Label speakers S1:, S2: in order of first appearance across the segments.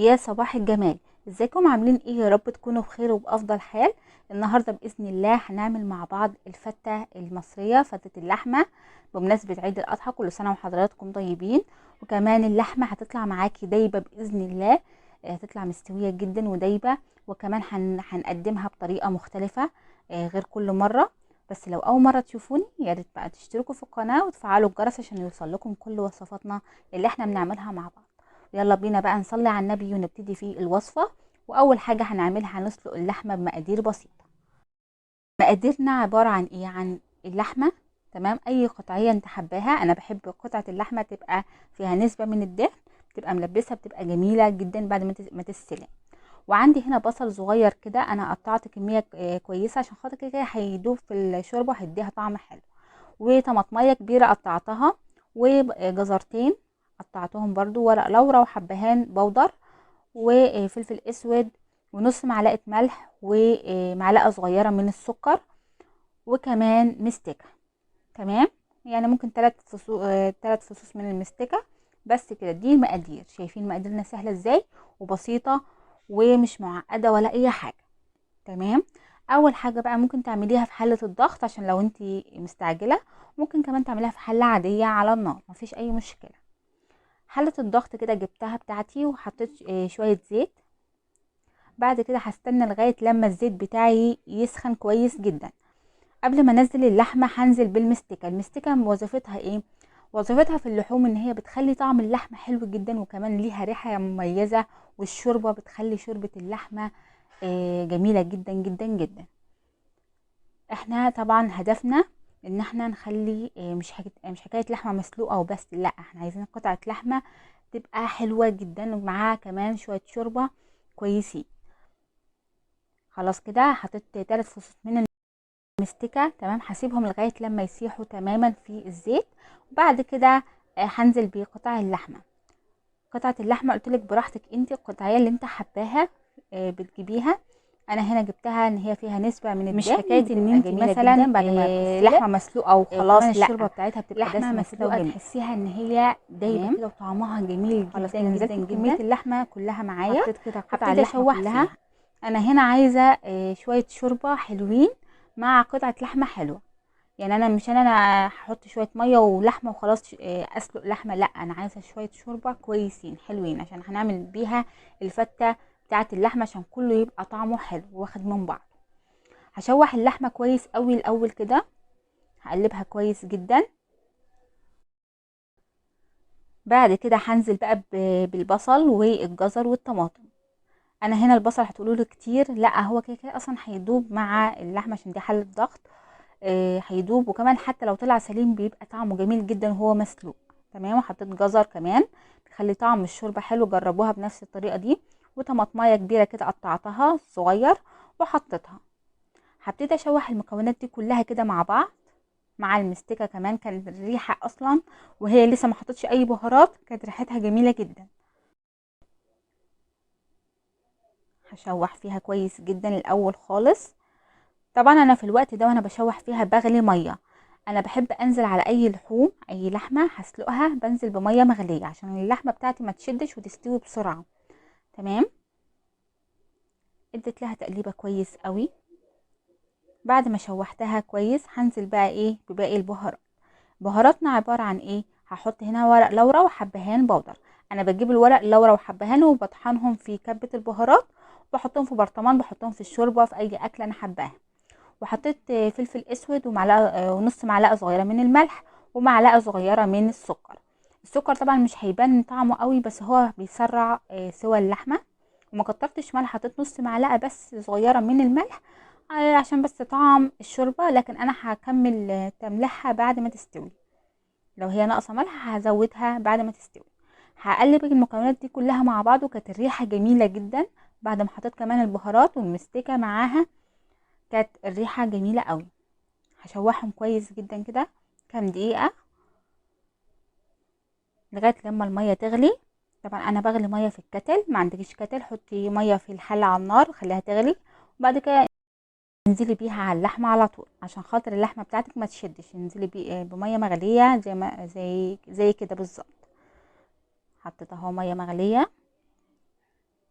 S1: يا صباح الجمال. ازيكم عاملين ايه؟ يا رب تكونوا بخير وبافضل حال. النهارده باذن الله هنعمل مع بعض الفته المصريه، فته اللحمه، بمناسبه عيد الاضحى. كل سنه وحضراتكم طيبين. وكمان اللحمه هتطلع معاكي دايبه باذن الله. هتطلع مستويه جدا ودايبه. وكمان هنقدمها بطريقه مختلفه، غير كل مره. بس لو اول مره تشوفوني يا ريت بقى تشتركوا في القناه وتفعلوا الجرس عشان يوصل لكم كل وصفاتنا اللي احنا بنعملها مع بعض. يلا بينا بقى نصلي على النبي ونبتدي في الوصفة. وأول حاجة هنعملها هنسلق اللحمة بمقادير بسيطة. مقاديرنا عبارة عن ايه؟ عن اللحمة. تمام، أي قطعية انت حباها. أنا بحب قطعة اللحمة تبقى فيها نسبة من الدهن، بتبقى ملبسة، بتبقى جميلة جدا بعد ما تستلم. وعندي هنا بصل صغير كده، أنا قطعت كمية كويسة عشان خاطر كده هيدوب في الشوربة، هيديها طعم حلو. وطماطمية كبيرة قطعتها، وجزرتين قطعتهم برضو، ورق لورا، وحبهان بودر، وفلفل اسود، ونص معلقة ملح، ومعلقة صغيرة من السكر، وكمان مستكة. تمام، يعني ممكن 3 فصوص من المستكة. بس كده، دي المقادير. شايفين مقاديرنا سهلة ازاي وبسيطة ومش معقدة ولا اي حاجة. تمام. اول حاجه بقى ممكن تعمليها في حله الضغط عشان لو انتي مستعجله. ممكن كمان تعمليها في حله عاديه على النار، مفيش اي مشكله. حله الضغط كده جبتها بتاعتي وحطيت شويه زيت. بعد كده هستنى لغايه لما الزيت بتاعي يسخن كويس جدا. قبل ما انزل اللحمه هنزل بالمستكه. المستكه وظيفتها ايه؟ وظيفتها في اللحوم ان هي بتخلي طعم اللحمه حلو جدا، وكمان ليها ريحه مميزه. والشوربه بتخلي شوربه اللحمه جميله جدا جدا جدا. احنا طبعا هدفنا ان احنا نخلي مش حكايه لحمه مسلوقه وبس، لا، احنا عايزين قطعه لحمه تبقى حلوه جدا ومعاها كمان شويه شوربه كويسين. خلاص كده حطيت 3 فصوص من المستكه. تمام، هسيبهم لغايه لما يسيحوا تماما في الزيت. وبعد كده هنزل بقطع اللحمه. قطعه اللحمه قلت لك براحتك، انت القطعيه اللي انت حباها بتجيبيها. انا هنا جبتها ان هي فيها نسبه من الدهن، مش حكايه ان انت مثلا بعد ما لحمه مسلوقه وخلاص، لا، الشوربه بتاعتها بتبقى لحمه مسلوقه تحسيها ان هي دايبه كده وطعمها جميل جدا جدا جدا. كميه اللحمه كلها معايا، حطيت كده قطع اللحمه كلها. انا هنا عايزه شويه شوربه حلوين مع قطعه لحمه حلوه. يعني انا مش انا هحط شويه ميه ولحمه وخلاص اسلق لحمه، لا، انا عايزه شويه شوربه كويسين حلوين عشان هنعمل بيها الفته بتاعه اللحمه، عشان كله يبقى طعمه حلو واخد من بعض. هشوح اللحمه كويس قوي الاول كده، هقلبها كويس جدا. بعد كده هنزل بقى بالبصل والجزر والطماطم. انا هنا البصل هتقولوا له كتير، لا، هو كده كده اصلا هيدوب مع اللحمه عشان دي حله ضغط. هيدوب، وكمان حتى لو طلع سليم بيبقى طعمه جميل جدا وهو مسلوق. تمام، وحطيت جزر كمان بيخلي طعم الشوربه حلو، جربوها بنفس الطريقه دي. وطماطمايه كبيره كده قطعتها صغير وحطيتها. هبتدي اشوح المكونات دي كلها كده مع بعض، مع المستكه كمان. كانت الريحه اصلا وهي لسه ما حطتش اي بهارات كانت ريحتها جميله جدا. هشوح فيها كويس جدا الاول خالص. طبعا انا في الوقت ده وانا بشوح فيها بغلي ميه. انا بحب انزل على اي لحوم، اي لحمه هسلقها بنزل بميه مغليه عشان اللحمه بتاعتي ما تشدش وتستوي بسرعه. تمام. اديت لها تقليبه كويس قوي. بعد ما شوحتها كويس هنزل بقى ايه بباقي البهارات. بهاراتنا عباره عن ايه؟ هحط هنا ورق لورا وحبهان بودر. انا بجيب الورق لورا وحبهان وبطحنهم في كبه البهارات، وبحطهم في برطمان، بحطهم في الشوربه في اي اكله انا حباها. وحطيت فلفل اسود ومعلقه ونص معلقه صغيره من الملح، ومعلقه صغيره من السكر. السكر طبعا مش هيبان طعمه قوي، بس هو بيسرع سوى اللحمه. وما كترتش ملح، حطيت نص معلقه بس صغيره من الملح عشان بس طعم الشوربه، لكن انا هكمل تملحها بعد ما تستوي. لو هي ناقصه ملح هزودها بعد ما تستوي. هقلب المكونات دي كلها مع بعض، وكانت الريحه جميله جدا بعد ما حطيت كمان البهارات والمستكه معاها. كانت الريحه جميله قوي. هشوحهم كويس جدا كده كام دقيقة لغاية لما المية تغلي. طبعا انا بغلي مية في الكتل، ما عندكيش كتل حطي مية في الحلة على النار خليها تغلي. وبعد كده انزلي بيها على اللحمة على طول عشان خاطر اللحمة بتاعتك ما تشدش. انزلي بمية مغلية زي ما زي كده بالظبط. حطيت اهو مية مغلية.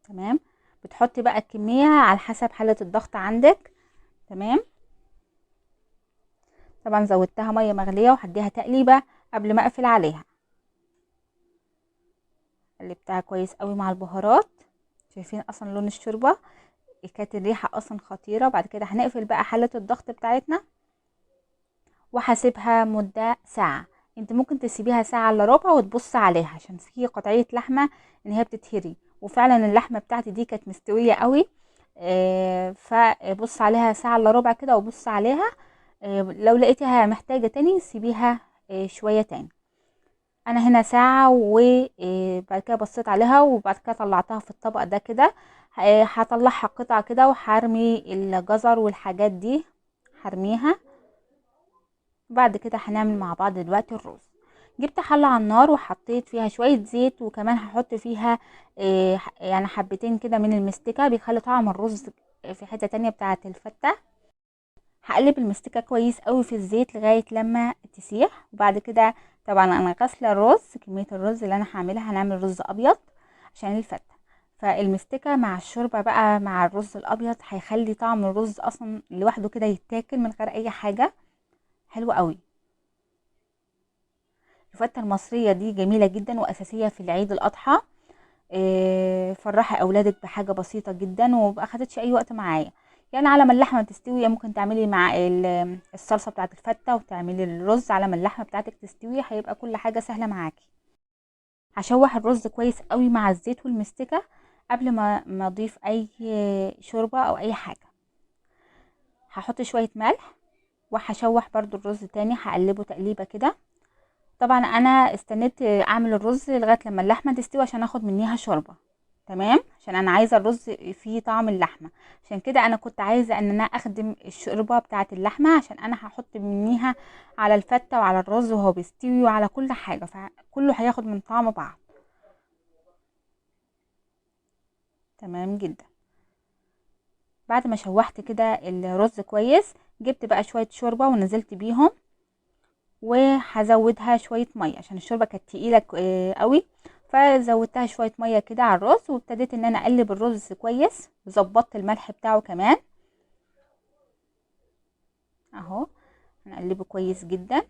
S1: تمام. بتحطي بقى الكمية على حسب حالة الضغط عندك. تمام. طبعا زودتها مية مغلية وهديها تقليبة قبل ما اقفل عليها. قلبتها كويس قوي مع البهارات. شايفين اصلا لون الشوربة كانت الريحة اصلا خطيرة. بعد كده هنقفل بقى حالة الضغط بتاعتنا وهسيبها مدة ساعة. انت ممكن تسيبيها ساعة الا ربع وتبص عليها عشان في قطعية لحمة ان هي بتتهري، وفعلا اللحمة بتاعتي دي كانت مستوية قوي. فبص عليها ساعة الا ربع كده وبص عليها. لو لقيتها محتاجة تاني سيبيها شوية تاني. انا هنا ساعة وبعد كده بصيت عليها وبعد كده طلعتها في الطبق ده كده. هطلعها قطع كده وهرمي الجزر والحاجات دي، هرميها. بعد كده هنعمل مع بعض دلوقتي الرز. جبت حلة على النار وحطيت فيها شوية زيت، وكمان هحط فيها يعني حبتين كده من المستكة بيخلي طعم الرز في حتة تانية بتاعة الفتة. هقلب المستكة كويس قوي في الزيت لغاية لما تسيح. وبعد كده طبعا انا غاسلة الرز، كمية الرز اللي انا هعملها هنعمل رز ابيض عشان الفتة. فالمستكة مع الشوربة بقى مع الرز الابيض هيخلي طعم الرز اصلا لوحده كده يتاكل من غير اي حاجة. حلو قوي. الفتة المصرية دي جميلة جدا وأساسية في العيد الأضحى. فرحي أولادك بحاجة بسيطة جدا ومأخدتش أي وقت معايا. يعني على ما اللحمة تستوي ممكن تعملي مع الصلصة بتاعت الفتة وتعملي الرز على ما اللحمة بتاعتك تستوي، هيبقى كل حاجة سهلة معاكي. هشوح الرز كويس قوي مع الزيت والمستكة قبل ما اضيف اي شوربة او اي حاجة. هحط شوية ملح وهشوح برضو الرز تاني، هقلبه تقليبة كده. طبعا انا استنيت اعمل الرز لغايه لما اللحمه تستوي عشان اخد منيها شوربه. تمام، عشان انا عايزه الرز فيه طعم اللحمه. عشان كده انا كنت عايزه ان انا اخدم الشوربه بتاعه اللحمه عشان انا هحط منيها على الفته وعلى الرز وهو بيستوي وعلى كل حاجه، فكله هياخد من طعم بعض. تمام جدا. بعد ما شوحت كده الرز كويس جبت بقى شويه شوربه ونزلت بيهم، وهزودها شويه ميه عشان الشوربه كانت تقيله قوي. فزودتها شويه ميه كده على الرز وابتديت ان انا اقلب الرز كويس وظبطت الملح بتاعه كمان اهو. هنقلبه كويس جدا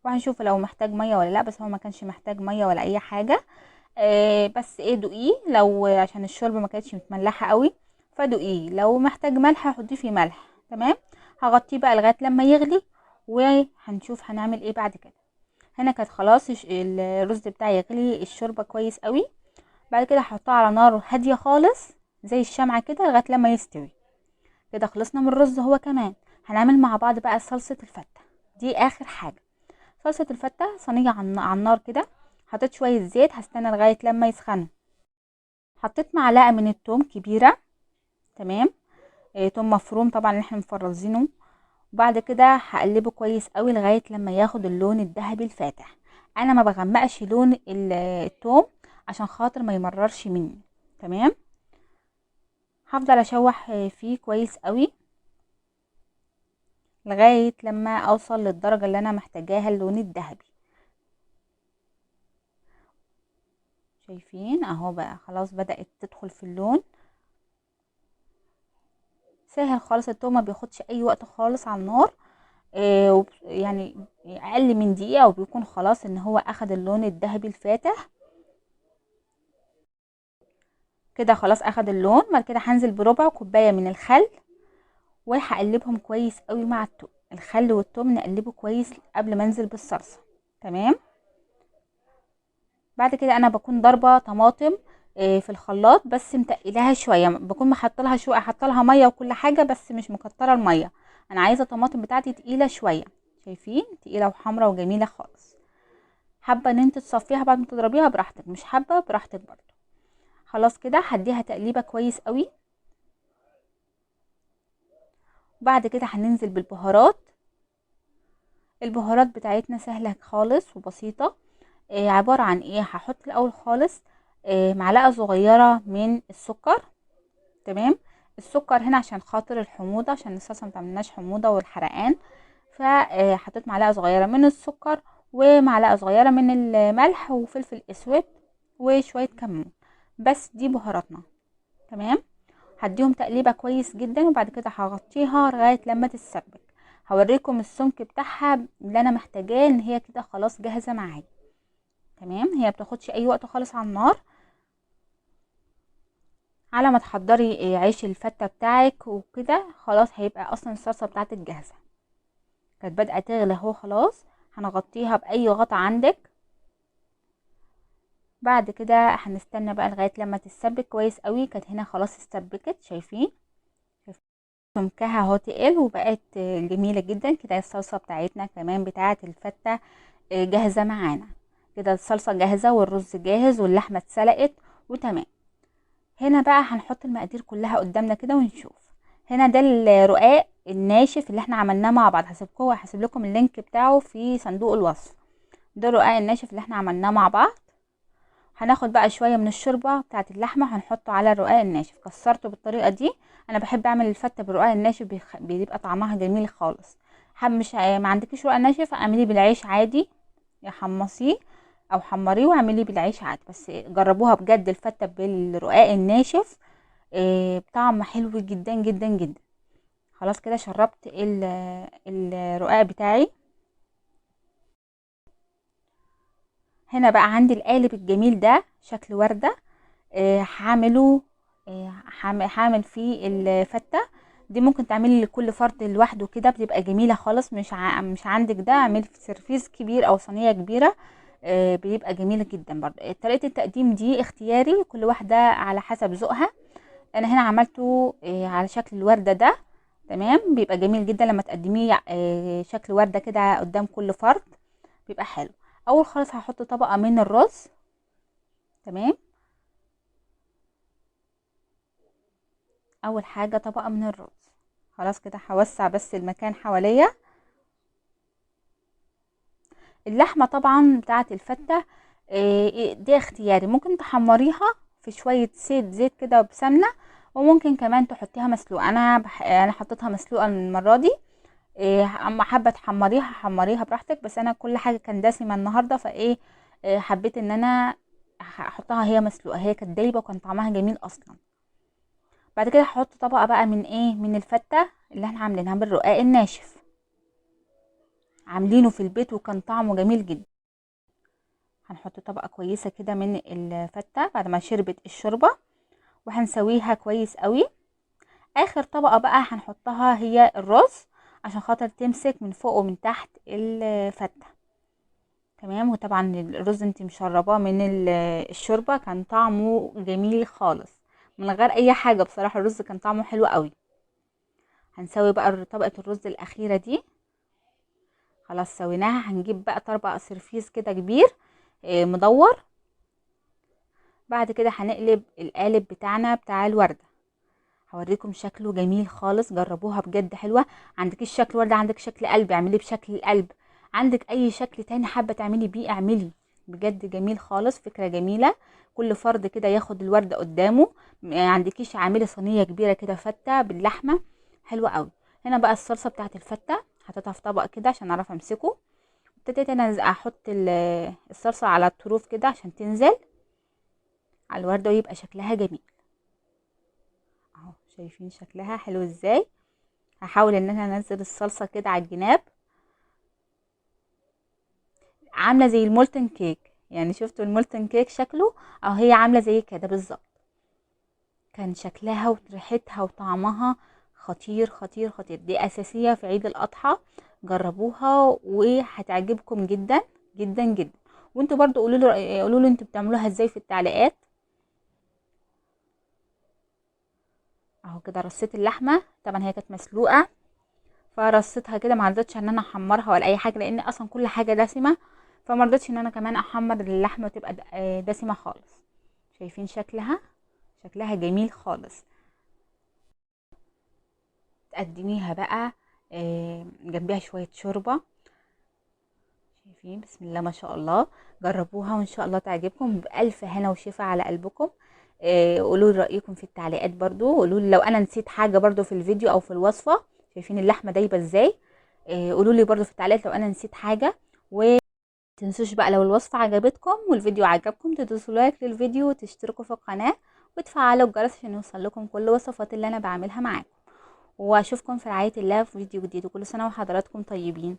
S1: وهنشوف لو محتاج ميه ولا لا، بس هو ما كانش محتاج ميه ولا اي حاجه. بس ايه دوقيه لو عشان الشوربه ما كانتش متملحه قوي، فدوقيه لو محتاج ملح هحطيه فيه ملح. تمام. هغطيه بقى لغايه لما يغلي وهنشوف هنعمل ايه بعد كده. هنا كانت خلاص الرز بتاعي يغلي الشوربه كويس قوي. بعد كده هحطها على نار هاديه خالص زي الشمعة كده لغايه لما يستوي. كده خلصنا من الرز هو كمان. هنعمل مع بعض بقى صلصه الفته، دي اخر حاجه. صلصه الفته صينيه على النار كده. حطيت شويه زيت، هستنى لغايه لما يسخنوا. حطيت معلقه من التوم كبيره. تمام. توم مفروم طبعا اللي احنا مفرزينه. وبعد كده هقلبه كويس قوي لغايه لما ياخد اللون الذهبي الفاتح. انا ما بغمقش لون التوم عشان خاطر ما يمررش مني. تمام. هفضل اشوح فيه كويس قوي لغايه لما اوصل للدرجه اللي انا محتاجاها اللون الذهبي. شايفين اهو بقى خلاص بدأت تدخل في اللون. سهل خالص، التوم ما بياخدش اي وقت خالص على النار. يعني اقل من دقيقة وبيكون خلاص ان هو اخد اللون الذهبي الفاتح. كده خلاص اخد اللون. بعد كده هنزل بربع كوباية من الخل وهقلبهم كويس قوي مع التوم. الخل والتوم نقلبه كويس قبل ما انزل بالصلصة. تمام. بعد كده انا بكون ضاربة طماطم في الخلاط بس متقلاها شويه، بكون محط لها شويه، حاطه لها ميه وكل حاجه بس مش مكتره الميه. انا عايزه الطماطم بتاعتي تقيله شويه. شايفين تقيله وحمرا وجميله خالص. حابه ان انت تصفيها بعد ما تضربيها براحتك، مش حابه براحتك برضو. خلاص كده هديها تقليبه كويس قوي. وبعد كده هننزل بالبهارات. البهارات بتاعتنا سهله خالص وبسيطه. عباره عن ايه، هحط الاول خالص معلقه صغيره من السكر. تمام. السكر هنا عشان خاطر الحموضه، عشان الصلصه متعملناش حموضه والحرقان. فحطيت معلقه صغيره من السكر ومعلقه صغيره من الملح وفلفل اسود وشويه كمون. بس دي بهاراتنا. تمام. هديهم تقليبه كويس جدا، وبعد كده هغطيها لغايه لما تتسبك. هوريكم السمك بتاعها اللي انا محتاجاه، ان هي كده خلاص جاهزه معايا. تمام. هي بتاخدش اي وقت خالص على النار. على ما تحضري عيش الفته بتاعك وكده خلاص هيبقى اصلا الصلصه بتاعتك جاهزه. كانت بدأت تغلي اهو خلاص. هنغطيها باي غطا عندك. بعد كده هنستنى بقى لغايه لما تتسبك كويس قوي. كانت هنا خلاص اتسبكت، شايفين سمكها اهو تقل وبقت جميله جدا كده. الصلصه بتاعتنا كمان بتاعه الفته جاهزه معانا. كده الصلصه جاهزه والرز جاهز واللحمه اتسلقت وتمام. هنا بقى هنحط المقادير كلها قدامنا كده ونشوف. هنا ده الرقاق الناشف اللي احنا عملناه مع بعض. هسيب لكم اللينك بتاعه في صندوق الوصف. ده الرقاق الناشف اللي احنا عملناه مع بعض. هناخد بقى شويه من الشوربه بتاعه اللحمه هنحطه على الرقاق الناشف. كسرته بالطريقه دي. انا بحب اعمل الفته بالرقاق الناشف، بيبقى طعمها جميل خالص. مش ما عندكيش رقاق ناشف اعمليه بالعيش عادي، يا حمصيه او حمريه واعمليه بالعيش عادي. بس جربوها بجد الفته بالرقاق الناشف بطعم حلو جدا جدا جدا. خلاص كده شربت الرقاق بتاعي. هنا بقى عندي القالب الجميل ده شكل وردة. هعمله. هعمل فيه الفتة دي. ممكن تعملي لكل فرد لوحده كده بتبقى جميلة خالص. مش عندك ده اعملي في سيرفيس كبير او صينية كبيرة. بيبقى جميلة جدا برضه. طريقة التقديم دي اختياري، كل واحدة على حسب ذوقها. انا هنا عملته على شكل الوردة ده. تمام. بيبقى جميل جدا لما تقدميه شكل وردة كده قدام كل فرد، بيبقى حلو. اول خالص هحط طبقة من الرز. تمام. اول حاجة طبقة من الرز. خلاص كده هوسع بس المكان حواليا. اللحمة طبعا بتاعة الفتة دي اختياري. ممكن تحمريها في شوية زيت كده بسمنة، وممكن كمان تحطيها مسلوقة. انا حطيتها مسلوقة المرة دي. اما حابة تحمريها حمريها براحتك، بس انا كل حاجة كان دسمة النهاردة فايه حبيت ان انا احطها هي مسلوقة. هي كانت دايبة وكان طعمها جميل اصلا. بعد كده هحط طبقة بقى من الفتة اللي احنا عاملينها بالرقاق الناشف. عاملينه في البيت وكان طعمه جميل جدا. هنحط طبقة كويسة كده من الفتة بعد ما شربت الشوربة، وهنسويها كويس قوي. اخر طبقة بقى هنحطها هي الرز عشان خاطر تمسك من فوق ومن تحت الفتة. تمام. وطبعا الرز انت مشرباه من الشوربة كان طعمه جميل خالص من غير اي حاجة. بصراحة الرز كان طعمه حلو قوي. هنسوي بقى طبقة الرز الاخيرة دي. خلاص سويناها. هنجيب بقى طبق سرفيس كده كبير مدور. بعد كده هنقلب القالب بتاعنا بتاع الوردة. هوريكم شكله جميل خالص. جربوها بجد حلوة. عندكيش شكل وردة، عندك شكل قلب اعمليه بشكل القلب. عندك اي شكل تاني حابة تعملي بيه اعملي. بجد جميل خالص. فكرة جميلة. كل فرد كده ياخد الوردة قدامه. عندكيش اعملي صينية كبيرة كده فتة باللحمة حلوة قوي. هنا بقى الصلصة بتاعت الفتة حطيتها في طبق كده عشان اعرف امسكه. ابتديت انا احط الصلصة على الطروف كده عشان تنزل على الوردة ويبقى شكلها جميل اهو. شايفين شكلها حلو ازاي. هحاول ان انا انزل الصلصة كده على الجناب عاملة زي المولتن كيك. يعني شفتوا المولتن كيك شكله، او هي عاملة زي كده بالظبط. كان شكلها وريحتها وطعمها خطير خطير خطير. دي اساسية في عيد الاضحى. جربوها وهتعجبكم جدا جدا جدا. وانتوا برضو قولوا لي انتوا بتعملوها ازاي في التعليقات. اهو كده رصيت اللحمه. طبعا هي كانت مسلوقه فرصيتها كده. ما رضيتش ان انا احمرها ولا اي حاجه لان اصلا كل حاجه دسمه. فما رضيتش ان انا كمان احمر اللحمه وتبقى دسمه خالص. شايفين شكلها جميل خالص. تقدميها بقى جنبيها شويه شوربه. شايفين بسم الله ما شاء الله. جربوها وان شاء الله تعجبكم. بألف هنا وشفا على قلبكم. قولوا لي رأيكم في التعليقات برضو. قولوا لي لو انا نسيت حاجة برضو في الفيديو او في الوصفة. شايفين اللحمة دايبة ازاي. قولوا لي برضو في التعليقات لو انا نسيت حاجة. تنسوش بقى لو الوصفة عجبتكم والفيديو عجبكم تدوسوا لايك للفيديو وتشتركوا في القناة وتفعلوا الجرس عشان يوصل لكم كل الوصفات اللي انا بعملها معاكم. واشوفكم في رعاية الله في فيديو جديد، وكل سنة وحضراتكم طيبين.